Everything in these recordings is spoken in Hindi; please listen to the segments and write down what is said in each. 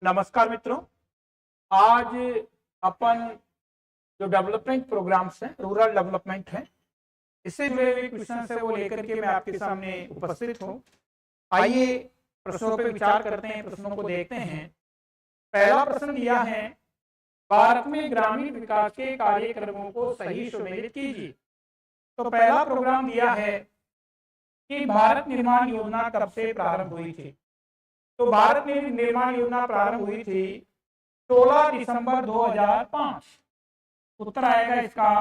नमस्कार मित्रों। आज अपन जो डेवलपमेंट प्रोग्राम्स हैं, रूरल डेवलपमेंट है, इससे जुड़े हुए क्वेश्चन है वो लेकर के मैं आपके सामने उपस्थित हूँ। आइए प्रश्नों पर विचार करते हैं, प्रश्नों को देखते हैं। पहला प्रश्न दिया है, भारत में ग्रामीण विकास के कार्यक्रमों को सही सुमेलित कीजिए। तो पहला प्रोग्राम दिया है कि भारत निर्माण योजना कब से प्रारंभ हुई थी। तो भारत निर्माण योजना प्रारंभ हुई थी 16 दिसंबर 2005। उत्तर आएगा इसका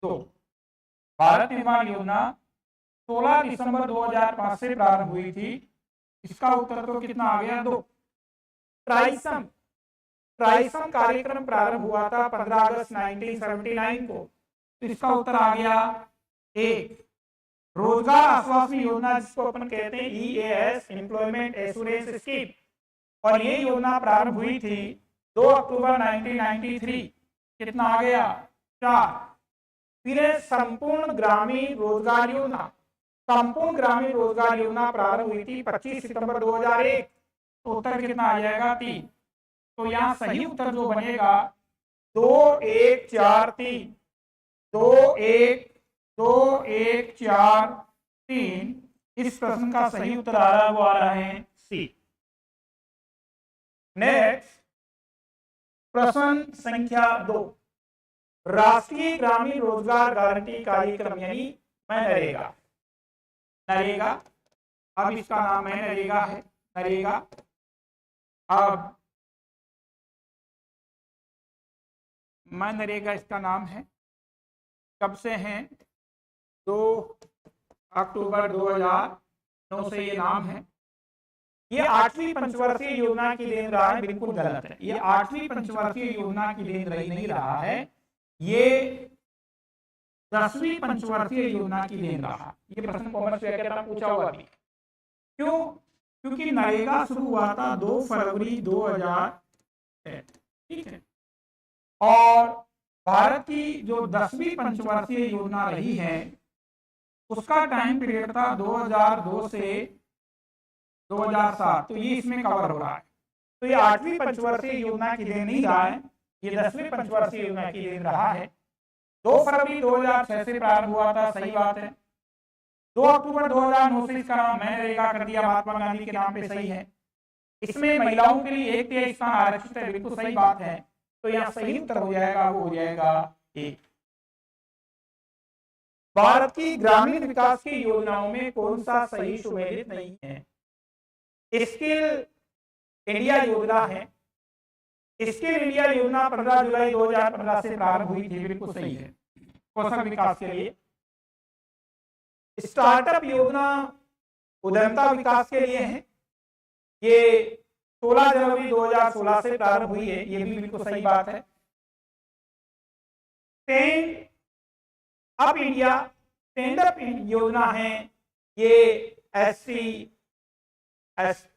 2। भारत निर्माण योजना 16 दिसंबर 2005 से प्रारंभ हुई थी। इसका उत्तर तो कितना आ गया? 2। ट्राइसम ट्राइसम कार्यक्रम प्रारंभ हुआ था 15 अगस्त 1979 को। तो इसका उत्तर आ गया 1। रोजगार आश्वासन योजना, जिसको अपन कहते हैं EAS, एम्प्लॉयमेंट एश्योरेंस स्कीम, और ये योजना प्रारंभ हुई थी 2 अक्टूबर 1993। कितना आ गया? 4। फिर संपूर्ण ग्रामीण रोजगार योजना, संपूर्ण ग्रामीण रोजगार योजना प्रारंभ हुई थी 25 सितंबर 2001। तो उत्तर कितना आ जाएगा? 3। तो यहाँ सही उत्तर जो बनेगा 2 1 4 3, 2 1 2 1 4 3। इस प्रश्न का सही उत्तर आ रहा है, वो आ रहा है सी। नेक्स्ट प्रश्न संख्या 2, राष्ट्रीय ग्रामीण रोजगार गारंटी कार्यक्रम यानी मनरेगा। नरेगा, अब इसका नाम मनरेगा है। नरेगा अब मनरेगा इसका नाम है। कब से है? 2 अक्टूबर 2009 से ये नाम है। ये 8वीं पंचवर्षीय योजना की देन रहा है। बिल्कुल गलत है, ये 8वीं पंचवर्षीय योजना की देन रही नहीं रहा है, ये 10वीं पंचवर्षीय योजना की देन रहा। ये प्रश्न कॉमर्स व्याकरण पूछा हुआ भी। क्यों? क्योंकि नरेगा शुरू हुआ था 2 फरवरी 2000, ठीक है, और भारत की जो 10वीं पंचवर्षीय योजना रही है उसका टाइम पीरियड था 2002 से 2007। तो ये इसमें कवर हो रहा है। तो ये 8वीं पंचवर्षीय योजना की देन नहीं रहा है, ये 10वीं पंचवर्षीय योजना की देन रहा है। 2 फरवरी 2006 से प्रारंभ हुआ था, सही बात है। 2 अक्टूबर 2009 से इसका नाम मनरेगा कर दिया, महात्मा गांधी के नाम पे, सही है। इसमें महिलाओं के लिए 1 तिहाई स्थान आरक्षित है, बिल्कुल सही बात है। तो यहाँ सही उत्तर हो जाएगा, वो हो जाएगा 1। भारत की ग्रामीण विकास की योजनाओं में कौन सा सही सुमेलित नहीं है? स्किल इंडिया योजना है। स्किल इंडिया योजना 15 जुलाई 2015 से प्रारंभ हुई थी, बिल्कुल सही है, कौशल विकास के लिए। स्टार्टअप योजना उद्यमता विकास के लिए है, ये 16 जनवरी 2016 से प्रारंभ हुई है, ये भी बिल्कुल सही बात है। Stand up India, stand up योजना है, ये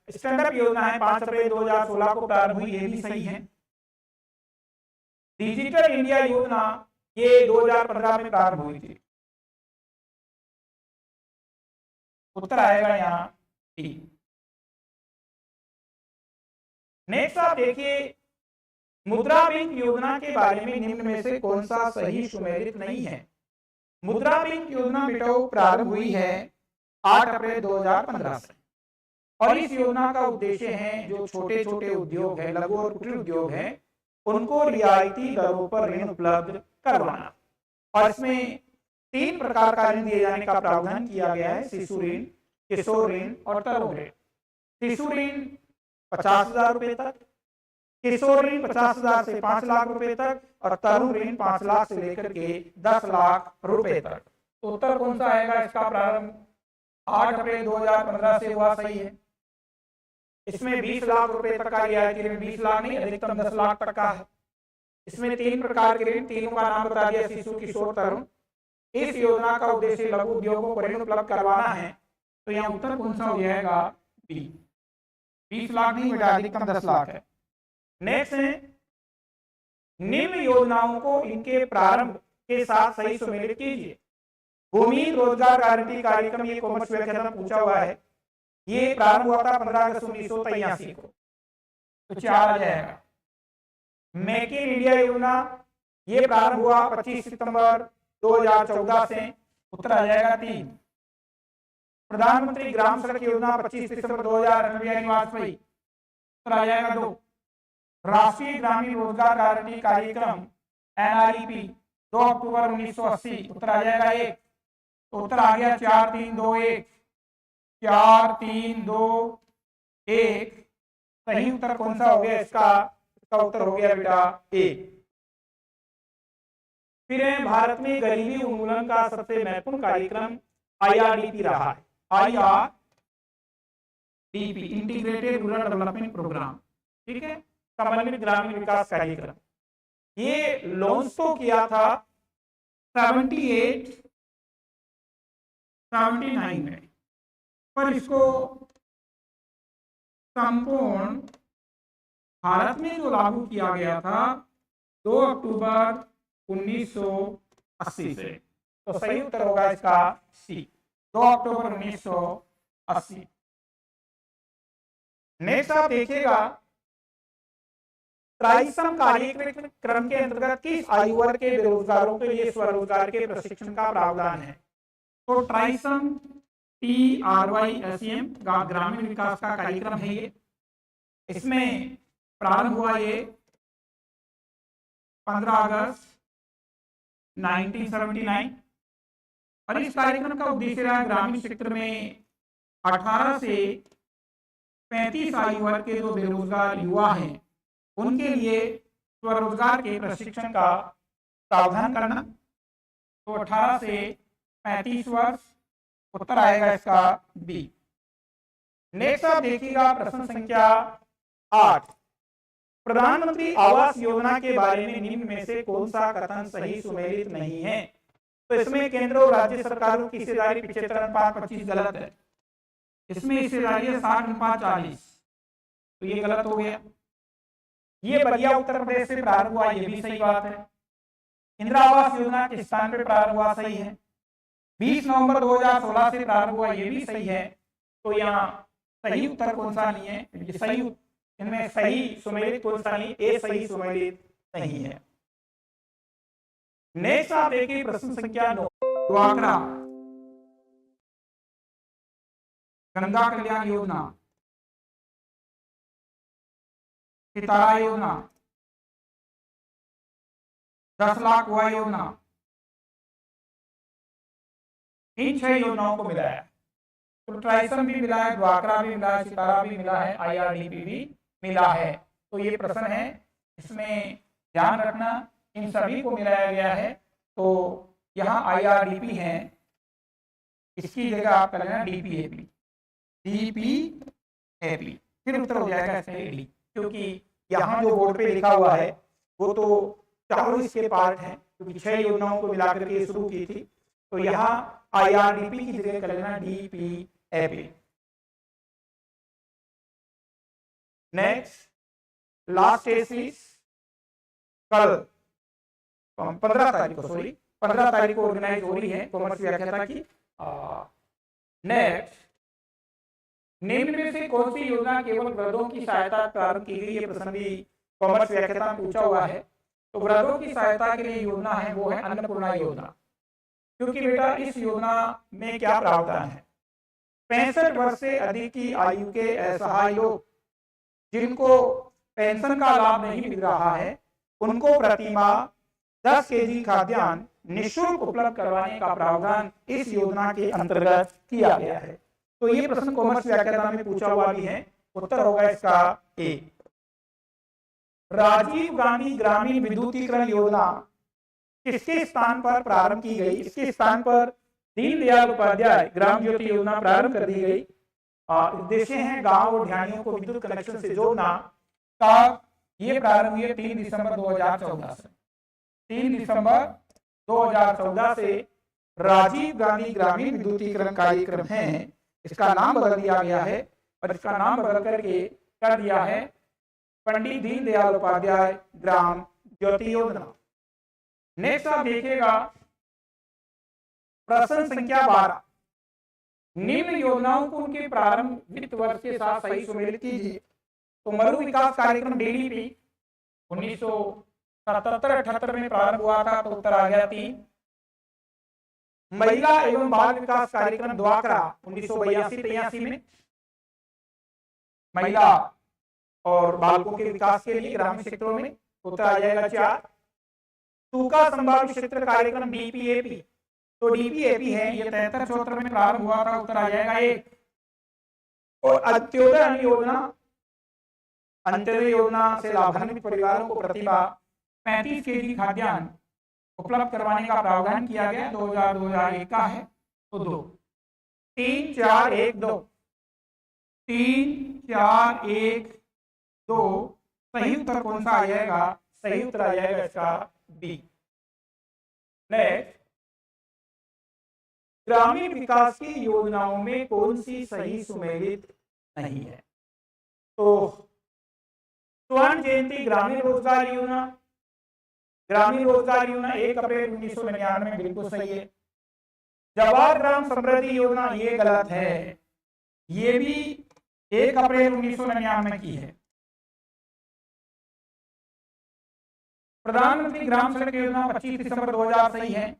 स्टैंड अप योजना है, 5 अप्रैल 2016 को प्रारंभ हुई, ये भी सही है। डिजिटल इंडिया योजना ये 2015 में प्रारंभ हुई थी। उत्तर आएगा यहाँ डी। नेक्स्ट आप देखिए, मुद्रा बैंक योजना के बारे में निम्न में से कौन सा सही सुमेलित नहीं है? मुद्रा बैंक योजना बेटाओ प्रारंभ हुई है 8 अप्रैल 2015 से, और इस योजना का उद्देश्य है जो छोटे छोटे उद्योग है, लघु और कुटीर उद्योग है, उनको रियायती दरों पर ऋण उपलब्ध करवाना। और इसमें 3 प्रकार का ऋण दिए जाने का प्रावधान किया गया है, शिशु ऋण, किशोर ऋण और तरुण ऋण। शिशु ऋण 50,000 रुपए तक, किशोर ऋण 50,000 से 5 लाख रुपए तक, और तरुण ऋण 5 लाख से लेकर के 10 लाख रुपए तक। तो उत्तर कौन सा आएगा? इसका प्रारंभ 8 अप्रैल 2015 से हुआ, सही है। इसमें 20 लाख रुपए तक का रियायती ऋण, 20 लाख नहीं, अधिकतम 10 लाख तक का है। इसमें 3 प्रकार के ऋण, तीनों का नाम बता दिया, शिशु, किशोर, तरुण। इस योजना का उद्देश्य लघु उद्योगों को ऋण उपलब्ध करवाना है। तो यहाँ उत्तर कौन सा हो जाएगा? बी। 20 लाख नहीं बेटा, अधिकतम 10 लाख है। नेक्स्ट है, निम्न योजनाओं को इनके प्रारंभ के साथ सही सुमेलित कीजिए। भूमिहीन रोजगार गारंटी कार्यक्रम, ये कॉमर्स व्याख्यान पूछा हुआ है, ये प्रारंभ हुआ था 15 अगस्त 1983 को। तो 4 आ जाएगा। मेक इन इंडिया योजना ये प्रारंभ हुआ 25 सितंबर 2014 से, उत्तर आ जाएगा 3। प्रधानमंत्री ग्राम सड़क योजना 25 दिसंबर 2000 वाजपेयी, उत्तर आ जाएगा 2। राष्ट्रीय ग्रामीण रोजगार गारंटी कार्यक्रम NREP 2 अक्टूबर 1980, उत्तर आ जाएगा 1। तो उत्तर आ गया 4 3 2 1, 4 3 2 1। सही उत्तर कौन सा हो गया इसका उत्तर हो गया बेटा ए। फिर है भारत में गरीबी उन्मूलन का सबसे महत्वपूर्ण कार्यक्रम IRDP रहा है। IRDP integrated rural development programme, ठीक है, समन्वित ग्रामीण विकास कार्यक्रम। ये लॉन्च तो किया था 78 79 में, पर इसको संपूर्ण भारत में जो लागू किया गया था 2 अक्टूबर 1980 से। तो सही उत्तर होगा इसका सी, 2 अक्टूबर 1980। नेक्स्ट आप देखिएगा ट्राइसम कार्यक्रम के अंतर्गत किस आयु वर्ग के बेरोजगारों के लिए स्वरोजगार के प्रशिक्षण का प्रावधान है। तो ट्राइसम TRYSEM ग्रामीण विकास का कार्यक्रम है ये। इसमें प्रारंभ हुआ ये 15 अगस्त 1979 और इस कार्यक्रम का उद्देश्य रहा ग्रामीण क्षेत्र में 18 से 35 आयु वर्ग के जो बेरोजगार युवा हैं उनके लिए स्वरोजगार के प्रशिक्षण का प्रावधान करना। तो 18 से 35 वर्ष, उत्तर आएगा इसका बी। नेक्स्ट आप देखिएगा प्रश्न संख्या 8, प्रधानमंत्री आवास योजना के बारे में निम्न में से कौन सा कथन सही सुमेलित नहीं है। तो इसमें केंद्र और राज्य सरकारों की हिस्सेदारी 75/25 गलत है। इसमें हिस्सेदारी है 60/40, तो ये गलत हो गया। ये बलिया उत्तर प्रदेश से प्रारंभ हुआ, ये भी सही बात है। इंदिरा आवास योजना किस स्थान पे प्रारंभ हुआ, सही है। 20 नवंबर 2016 से प्रारंभ हुआ, ये भी सही है। तो यहाँ सही उत्तर कौन सा नहीं है, सही इनमें सही सुमेलित कौन सा नहीं, ए सही सुमेलित नहीं है। नेक्स्ट आप देखिए प्रश्न संख्या 9, ड्वाक्रा गंगा कल्याण योजना, सितारा योजना, 10 लाख कुआं योजना, इन 6 योजनाओं को मिलाया। तो ट्राइसम भी मिला है, ड्वाक्रा भी मिला है, सितारा भी मिला है, IRDP भी मिला है। तो ये प्रश्न है, इसमें ध्यान रखना इन सभी को मिलाया गया है। तो यहाँ IRDP है, इसकी जगह आप कर लेना DPAP, फिर उत्तर हो जाएगा इसका डी, क्योंकि यहाँ जो बोर्ड पे लिखा हुआ है वो तो चारों इसके पार्ट हैं, क्योंकि 6 योजनाओं को मिलाकर के शुरू की थी। तो यहाँ IRDP की जगह कर लेना DPAP। नेक्स्ट लास्ट टेस्ट कल 15 तारीख को, 15 तारीख को ऑर्गेनाइज हो रही है कॉमर्स व्याख्याता की। नेक्स्ट, निम्न में से कौन सी योजना केवल वृद्धों की सहायता प्रारंभ की गई, ये प्रश्न भी कॉमर्स व्याख्याता में पूछा हुआ है। तो वृद्धों की सहायता के लिए योजना है वो है अन्नपूर्णा योजना, क्योंकि बेटा इस योजना में क्या प्रावधान है, 65 वर्ष से अधिक की आयु के असहाय लोग जिनको पेंशन का लाभ नहीं मिल रहा है उनको प्रतिमाह 10 kg खाद्यान्न निःशुल्क उपलब्ध करवाने का प्रावधान इस योजना के अंतर्गत किया गया है। तो ये प्रश्न कॉमर्स व्याख्याता में पूछा हुआ भी है, उत्तर होगा इसका ए। राजीव गांधी ग्रामीण विद्युतीकरण योजना किसके स्थान पर प्रारंभ की गई, इसके स्थान पर दीनदयाल उपाध्याय ग्राम ज्योति योजना प्रारंभ कर दी गई। उद्देश्य है गांव और ढाणियों को विद्युत कनेक्शन से जोड़ना का। ये प्रारंभ हुई 3 दिसंबर 2014 से, 3 दिसंबर 2014 से राजीव गांधी ग्रामीण विद्युतीकरण कार्यक्रम है। इसका नाम बदल दिया गया है और इसका नाम बदल करके कर दिया है पंडित दीनदयाल उपाध्याय ग्राम ज्योति योजना। नेक्स्ट आप देखिएगा प्रश्न संख्या 12, निम्न योजनाओं को उनके प्रारंभ वित्त वर्ष के साथ सही सुमेलित कीजिए। तो मरु विकास कार्यक्रम DDP 1977-78 में प्रारंभ हुआ था, तो उत्तर आ गया 3। महिला एवं बाल विकास कार्यक्रम द्वाकरा 1982-83 में महिला और बालकों के विकास के लिए ग्रामीण क्षेत्रों में, उत्तर आ जाएगा 4। सूखा संभाव्य क्षेत्र कार्यक्रम DPAP, तो DPAP है ये 73-74 में प्रारंभ हुआ था, उत्तर आ जाएगा 1। और अंत्योदय अन्न योजना से लाभान्वित परिवारों को प्रतिमाह 35 kg खाद्यान्न उपलब्ध करवाने का प्रावधान किया गया, 2000-2001 का है, तो 2। 3, 4, 1, 2, 3, 4, 1, 2, सही उत्तर कौन सा आ जाएगा? सही उत्तर आ जाएगा इसका B। नेक्स्ट, ग्रामीण विकास की योजनाओं में कौन सी सही सुमेलित नहीं है? तो स्वर्ण जयंती ग्रामीण रोजगार योजना, ग्रामीण रोजगार योजना 1 अप्रैल 1999 में बिल्कुल सही है। जवाहर ग्राम समृद्धि योजना ये गलत है, ये भी 1 अप्रैल 1999 की है। प्रधानमंत्री ग्राम सड़क योजना 25 दिसंबर 2000 सही है।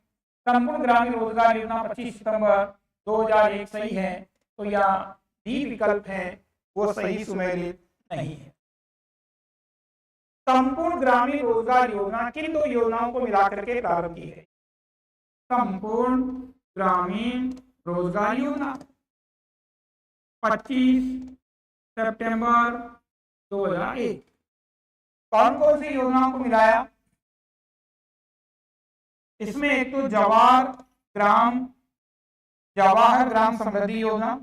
संपूर्ण ग्रामीण रोजगार योजना 25 सितंबर 2001 सही है, तो यहाँ डी विकल्प है वो सही सुमेलित नहीं है। संपूर्ण ग्रामीण रोजगार योजना किन 2 योजनाओं को मिलाकर के प्रारंभ की गई? संपूर्ण ग्रामीण रोजगार योजना 25 सितंबर 2001। कौन कौन सी योजनाओं को मिलाया? इसमें एक तो जवाहर ग्राम समृद्धि योजना,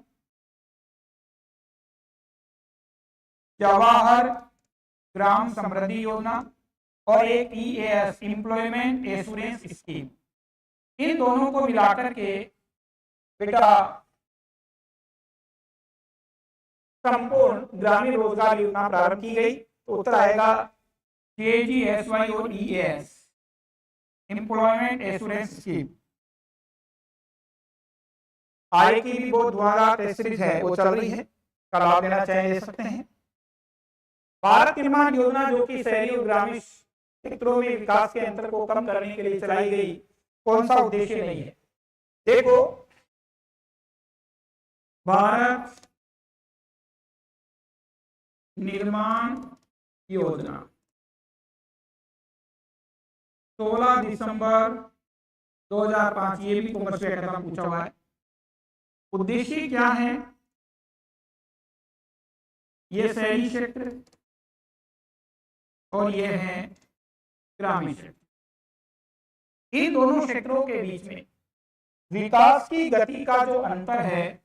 जवाहर ग्राम समृद्धि योजना, और एक EAS एम्प्लॉयमेंट एश्योरेंस स्कीम। इन दोनों को मिलाकर के बेटा संपूर्ण ग्रामीण रोजगार योजना प्रारंभ की गई, तो उत्तर आएगा KGSY और EAS एम्प्लॉयमेंट एश्योरेंस स्कीम। आय की भी बहुत धुआंधार टेस्ट सीरीज है, वो चल रही है, कल आप लेना चाहें ले सकते हैं। भारत निर्माण योजना जो कि शहरी और ग्रामीण क्षेत्रों में विकास के अंतर को कम करने के लिए चलाई गई, कौन सा उद्देश्य नहीं है? देखो, भारत निर्माण योजना 16 दिसंबर 2005, ये भी कॉमर्स पैटर्न में पूछा हुआ है। उद्देश्य क्या है? ये शहरी क्षेत्र और ये है ग्रामीण क्षेत्र। इन दोनों क्षेत्रों के बीच में विकास की गति का जो अंतर है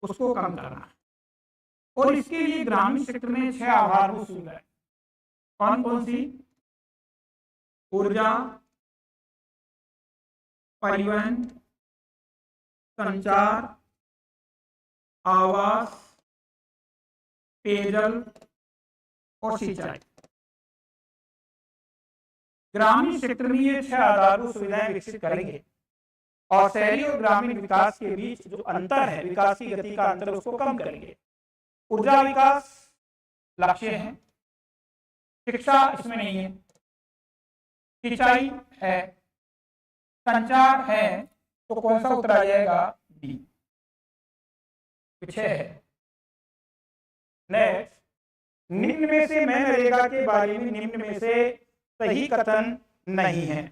उसको कम करना है, और इसके लिए ग्रामीण क्षेत्र में 6 आधारभूत सुविधाएं, कौन कौन सी? ऊर्जा, परिवहन, संचार, आवास, पेयजल और सिंचाई। ग्रामीण क्षेत्र में ये 6 आधारभूत सुविधाएं विकसित करेंगे, और शहरी और ग्रामीण विकास के बीच जो अंतर है, विकास की गति का अंतर, उसको कम करेंगे। ऊर्जा विकास लक्ष्य है, शिक्षा इसमें नहीं है, सिंचाई है, संचार है, तो कौन सा उत्तर आ जाएगा? डी, पीछे है। नेक्स्ट, निम्न में से मनरेगा के बारे में निम्न में से सही कथन नहीं है।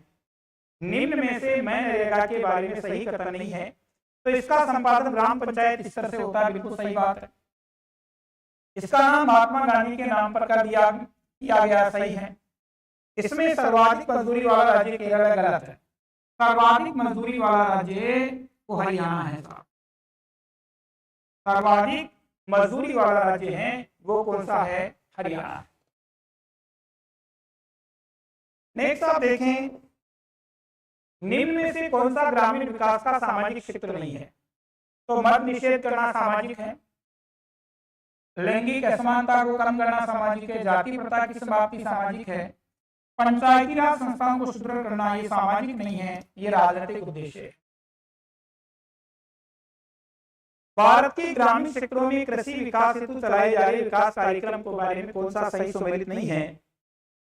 निम्न में से मनरेगा के बारे में सही कथन नहीं है, तो इसका संपादन ग्राम पंचायत स्तर से होता है, बिल्कुल सही बात है। इसका नाम महात्मा गांधी के नाम पर कर किया गया, सही है। इसमें सर्वाधिक मजदूरी वाला राज्य केरल है, गलत है। सर्वाधिक मजदूरी वाला राज्य वो हरियाणा है। सर्वाधिक मजदूरी वाला राज्य है वो कौन सा है? हरियाणा। नेक्स्ट आप देखें, निम्न में से कौन सा ग्रामीण विकास का सामाजिक क्षेत्र नहीं है? तो मद निषेध करना सामाजिक है, लैंगिक असमानता को कम करना सामाजिक है, जाति प्रथा की समाप्ति सामाजिक है, पंचायती राज संस्थाओं को सुदृढ़ करना ये सामाजिक नहीं है, ये राजनीतिक उद्देश्य है। भारत के ग्रामीण क्षेत्रों में कृषि विकास हेतु चलाए जा रहे विकास कार्यक्रम के बारे में कौन सा सही सम्मिलित नहीं है?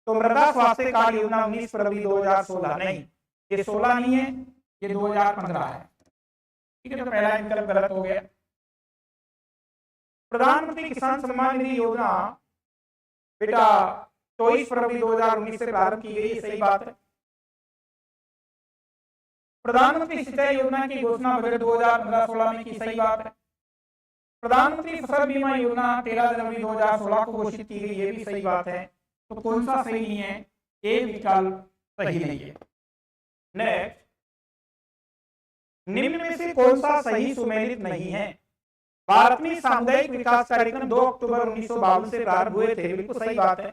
तो मृदा स्वास्थ्य कार्ड योजना 19 फरवरी 2016 नहीं, ये 16 नहीं है, ये 2015 है। ठीक है, तो पहला विकल्प गलत हो गया। प्रधानमंत्री किसान सम्मान निधि योजना बेटा 24 फरवरी 2019 से प्रारंभ की गई, सही बात है। प्रधानमंत्री सिंचाई योजना की घोषणा बजट 2015-16 में की, सही बात है। प्रधानमंत्री फसल बीमा योजना 13 जनवरी 2016 को घोषित की गई, ये भी सही बात है। तो कौन सा सही नहीं है? ए विकल्प सही नहीं है। नेक्स्ट, निम्न में से कौन सा सही सुमेलित नहीं है? भारत में सामुदायिक विकास कार्यक्रम 2 अक्टूबर 1952 से प्रारंभ हुए थे, बिल्कुल सही बात है।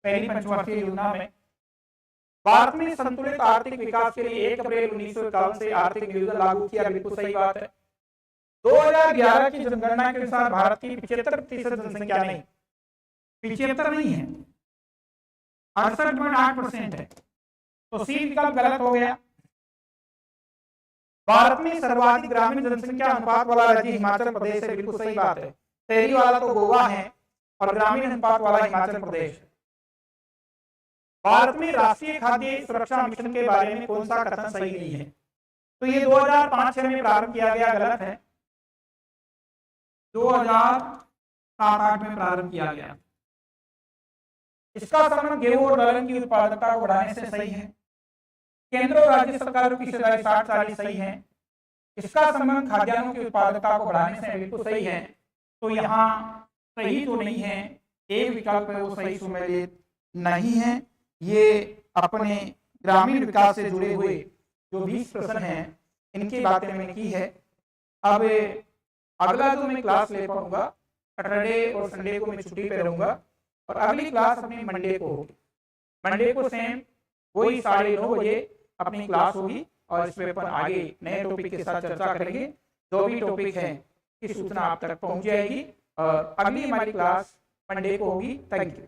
पहली पंचवर्षीय योजना में भारत में संतुलित आर्थिक विकास के लिए 1 अप्रैल 1951 से आर्थिक नियोजन लागू किया, बिल्कुल सही बात है। 2011 की जनगणना के अनुसार भारत की 75% जनसंख्या नहीं, 75 नहीं है, 68.8% है, तो सी विकल्प गलत हो गया। भारत में सर्वाधिक ग्रामीण जनसंख्या अनुपात वाला राज्य हिमाचल प्रदेश है, बिल्कुल सही बात है। शहरी वाला तो गोवा है और ग्रामीण अनुपात वाला हिमाचल प्रदेश है। भारत में राष्ट्रीय खाद्य सुरक्षा मिशन के बारे में कौन सा कथन सही नहीं है? तो ये 2005-6 में प्रारंभ किया गया, गलत है। 2007-8 में प्रारंभ किया गया। इसका संबंध गेहूं और दलहन की उत्पादकता को बढ़ाने से सही है। केंद्र और राज्य सरकारों की हिस्सेदारी 60-40 सही है। इसका संबंध खाद्यान्नों की उत्पादकता को बढ़ाने से बिल्कुल सही है। तो यहाँ सही तो नहीं है, एक विकल्प है वो सही सुमेलित नहीं है। ये अपने ग्रामीण विकास से जुड़े हुए जो 20 प्रश्न हैं इनकी बातें मैंने की है। अब अगला जो मैं क्लास ले पाऊंगा, सैटरडे और संडे को मैं छुट्टी पे रहूंगा और अगली क्लास अपनी मंडे को होगी। मंडे को सेम वही 9:30 बजे अपनी क्लास होगी और इस पर अपन आगे नए टॉपिक के साथ चर्चा करेंगे। जो भी टॉपिक है की सूचना आप तक पहुंच जाएगी और अगली हमारी क्लास मंडे को होगी। Thank you.